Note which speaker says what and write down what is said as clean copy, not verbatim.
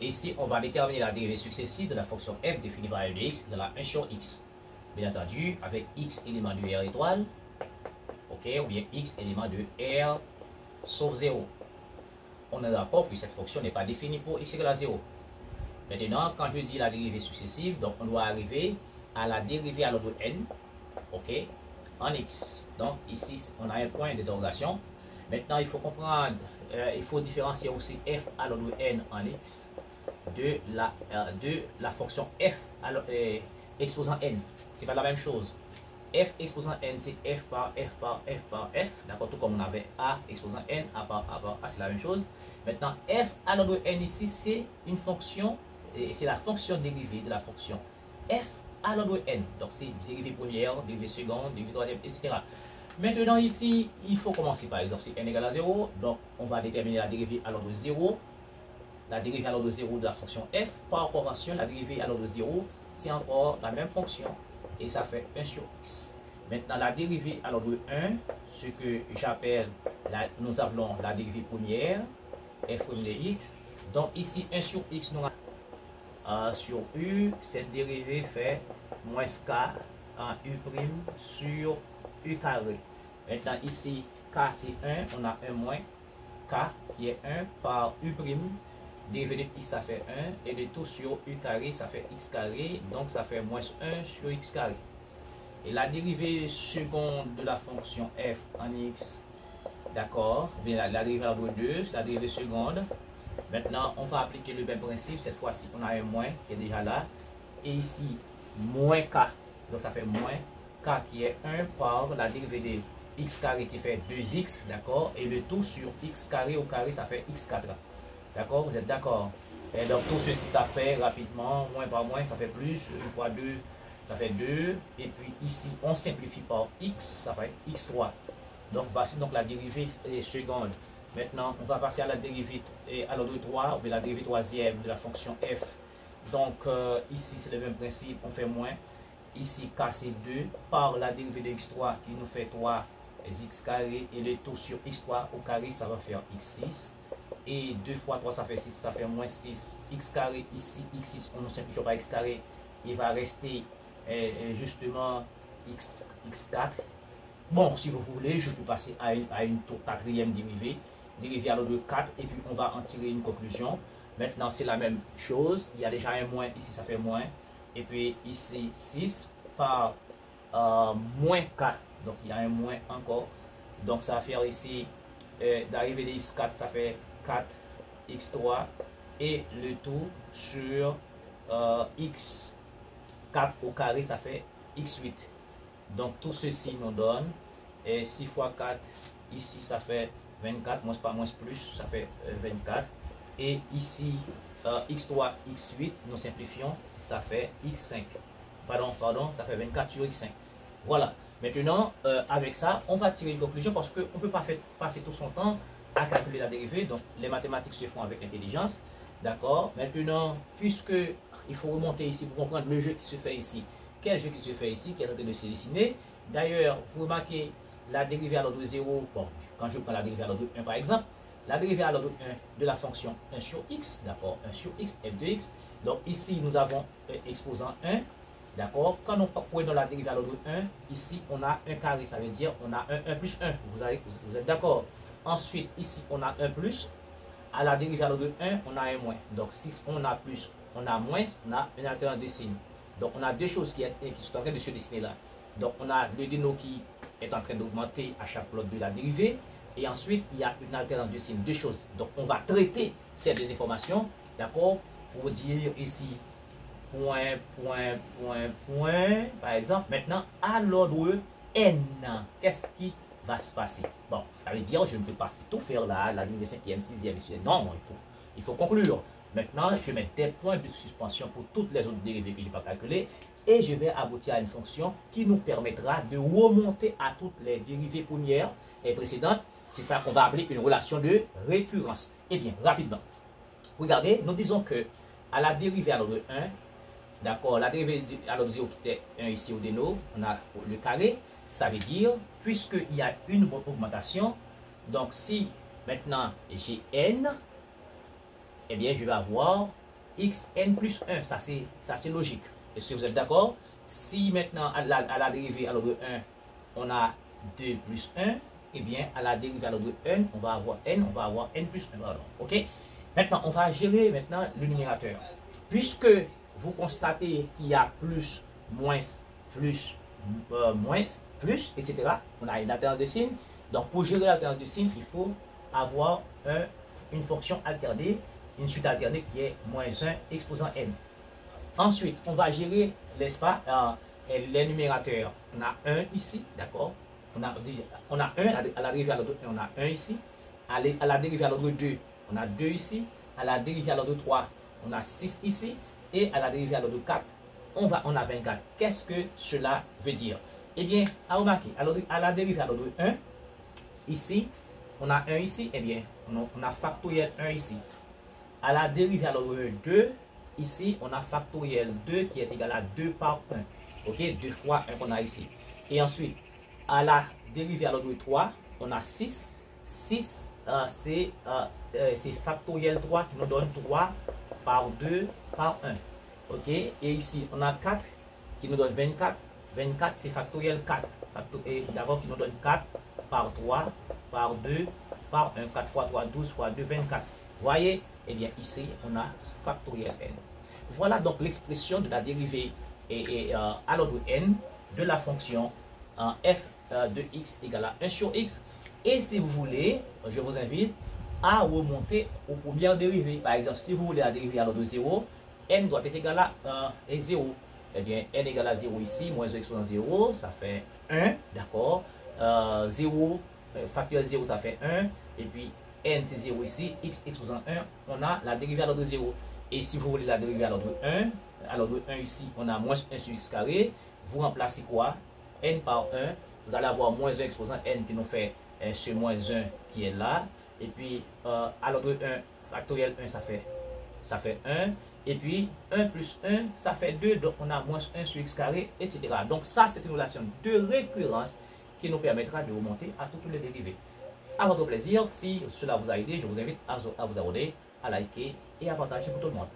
Speaker 1: ici, on va déterminer la dérivée successive de la fonction f définie par f de x de la 1 sur x. Bien entendu, avec x élément de R étoile, ok, ou bien x élément de R sauf 0. On est d'accord que cette fonction n'est pas définie pour x égale à 0. Maintenant, quand je dis la dérivée successive, donc on doit arriver à la dérivée à l'ordre de n, ok, en x. Donc ici, on a un point d'interrogation. Maintenant, il faut comprendre, il faut différencier aussi f à l'ordre de n en x de la fonction f à exposant n. C'est pas la même chose. F exposant n, c'est f par f par f par f. D'accord, tout comme on avait a exposant n, a par a, c'est la même chose. Maintenant, f à l'ordre de n ici, c'est une fonction, c'est la fonction dérivée de la fonction f à l'ordre de n. Donc, c'est dérivée première, dérivée seconde, dérivée troisième, etc. Maintenant, ici, il faut commencer par exemple, si n égale à 0, donc on va déterminer la dérivée à l'ordre de 0. La dérivée à l'ordre de 0 de la fonction f. Par convention, la dérivée à l'ordre de 0, c'est encore la même fonction. Et ça fait 1 sur x. Maintenant, la dérivée à l'ordre de 1, ce que j'appelle, nous appelons la dérivée première, f de x. Donc ici, 1 sur x, nous sur u, cette dérivée fait moins k en u' sur u carré. Maintenant ici, k c'est 1, on a 1 moins k qui est 1 par u'. Dérivé de x ça fait 1 et de tout sur u carré ça fait x carré, donc ça fait moins 1 sur x carré. Et la dérivée seconde de la fonction f en x, d'accord, la dérivée à l'ordre 2, c'est la dérivée seconde. Maintenant on va appliquer le même principe, cette fois-ci on a un moins qui est déjà là, et ici moins k, donc ça fait moins k qui est 1 par la dérivée de x carré qui fait 2x, d'accord, et le tout sur x carré au carré ça fait x4. D'accord, vous êtes d'accord? Et donc tout ceci, ça fait rapidement, moins par moins, ça fait plus, 1 fois 2, ça fait 2. Et puis ici, on simplifie par x, ça fait x3. Donc voici donc la dérivée seconde. Maintenant, on va passer à la dérivée à l'ordre 3, ou bien la dérivée troisième de la fonction f. Donc ici, c'est le même principe, on fait moins. Ici, k c'est 2 par la dérivée de x3 qui nous fait 3 x carré. Et le tout sur x3 au carré, ça va faire x6. Et 2 fois 3 ça fait 6, ça fait moins 6 x carré. Ici x6 on ne simplifie pas x carré, il va rester justement x4. Bon, si vous voulez, je peux passer à une quatrième dérivée à l'ordre de 4, et puis on va en tirer une conclusion. Maintenant c'est la même chose, il y a déjà un moins, ici ça fait moins, et puis ici 6 par moins 4, donc il y a un moins encore, donc ça va faire ici d'arriver de x4 ça fait 4x3 et le tout sur x4 au carré ça fait x8. Donc tout ceci nous donne 6 fois 4, ici ça fait 24, moins pas moins plus, ça fait 24. Et ici x3, x8, nous simplifions, ça fait x5. Pardon, ça fait 24 sur x5. Voilà. Maintenant, avec ça, on va tirer une conclusion parce qu'on ne peut pas passer tout son temps à calculer la dérivée. Donc, les mathématiques se font avec intelligence. D'accord? Maintenant, puisque il faut remonter ici pour comprendre le jeu qui se fait ici. Quel jeu qui se fait ici, qui est en train de se dessiner. D'ailleurs, vous remarquez la dérivée à l'ordre de 0. Bon, quand je prends la dérivée à l'ordre de 1 par exemple, la dérivée à l'ordre 1 de la fonction 1 sur x, d'accord, 1 sur x, f de x. Donc ici, nous avons exposant 1. D'accord? Quand nous prenons la dérivée à l'ordre 1, ici on a un carré, ça veut dire on a 1 plus 1. Vous êtes d'accord? Ensuite, ici on a 1 plus. À la dérivée à l'ordre 1, on a un moins. Donc si on a plus, on a moins, on a une alternance de signe. Donc on a deux choses qui sont en train de se dessiner là. Donc on a le déno qui est en train d'augmenter à chaque bloc de la dérivée. Et ensuite, il y a une alternance de signe, deux choses. Donc on va traiter ces deux informations, d'accord, pour dire ici point, par exemple. Maintenant, à l'ordre n, qu'est-ce qui va se passer? Bon, ça veut dire, je ne peux pas tout faire là, la ligne de 5e, 6e, etc. Non, il faut conclure. Maintenant, je mets des points de suspension pour toutes les autres dérivées que je n'ai pas calculées. Et je vais aboutir à une fonction qui nous permettra de remonter à toutes les dérivées premières et précédentes. C'est ça qu'on va appeler une relation de récurrence. Eh bien, rapidement. Regardez, nous disons que à la dérivée à l'ordre 1, d'accord, la dérivée à l'ordre 0 qui était 1 ici au déno, on a le carré. Ça veut dire, puisqu'il y a une augmentation, donc si maintenant j'ai n, eh bien je vais avoir xn plus 1. Ça, c'est logique. Est-ce que vous êtes d'accord? Si maintenant, à la dérivée à l'ordre 1, on a 2 plus 1, eh bien, à la dérivée à l'ordre 1, on va avoir n plus 1. Pardon. OK? Maintenant, on va gérer maintenant le numérateur. Puisque vous constatez qu'il y a plus, moins, plus, moins, plus, etc. On a une alternance de signes. Donc, pour gérer l'alternance de signes, il faut avoir une fonction alternée, une suite alternée qui est moins 1 exposant n. Ensuite, on va gérer, n'est-ce pas, les numérateurs. On a 1 ici, d'accord? On a 1 à la dérivée à l'ordre 1, on a 1 ici. À la dérivée à l'ordre 2, on a 2 ici. À la dérivée à l'ordre 3, on a 6 ici. Et à la dérivée à l'ordre 4, on a 24. Qu'est-ce que cela veut dire? Eh bien, à remarquer, à la dérivée à l'ordre 1, ici, on a 1 ici, eh bien, on a factoriel 1 ici. À la dérivée à l'ordre 2, ici, on a factoriel 2 qui est égal à 2 par 1. OK? 2 fois 1 qu'on a ici. Et ensuite, à la dérivée à l'ordre 3, on a 6. 6, c'est factoriel 3 qui nous donne 3 par 2 par 1. OK? Et ici, on a 4 qui nous donne 24. 24, c'est factoriel 4. D'abord, qui nous donne 4 par 3 par 2 par 1. 4 fois 3, 12 fois 2, 24. Vous voyez? Eh bien, ici, on a factoriel n. Voilà donc l'expression de la dérivée à l'ordre n de la fonction f de x égale à 1 sur x. Et si vous voulez, je vous invite à remonter aux premières dérivées. Par exemple, si vous voulez la dérivée à l'ordre 0, n doit être égal à 0. Eh bien, n égale à 0 ici, moins 1 exposant 0, ça fait 1, d'accord? 0, factoriel 0, ça fait 1. Et puis, n c'est 0 ici, x exposant 1, on a la dérivée à l'ordre 0. Et si vous voulez la dérivée à l'ordre 1, à l'ordre 1 ici, on a moins 1 sur x carré. Vous remplacez quoi? N par 1. Vous allez avoir moins 1 exposant n qui nous fait ce moins 1 qui est là. Et puis, à l'ordre 1, factoriel 1, ça fait 1. Et puis, 1 plus 1, ça fait 2. Donc, on a moins 1 sur x carré, etc. Donc, ça, c'est une relation de récurrence qui nous permettra de remonter à toutes les dérivées. À votre plaisir, si cela vous a aidé, je vous invite à vous abonner, à liker et à partager pour tout le monde.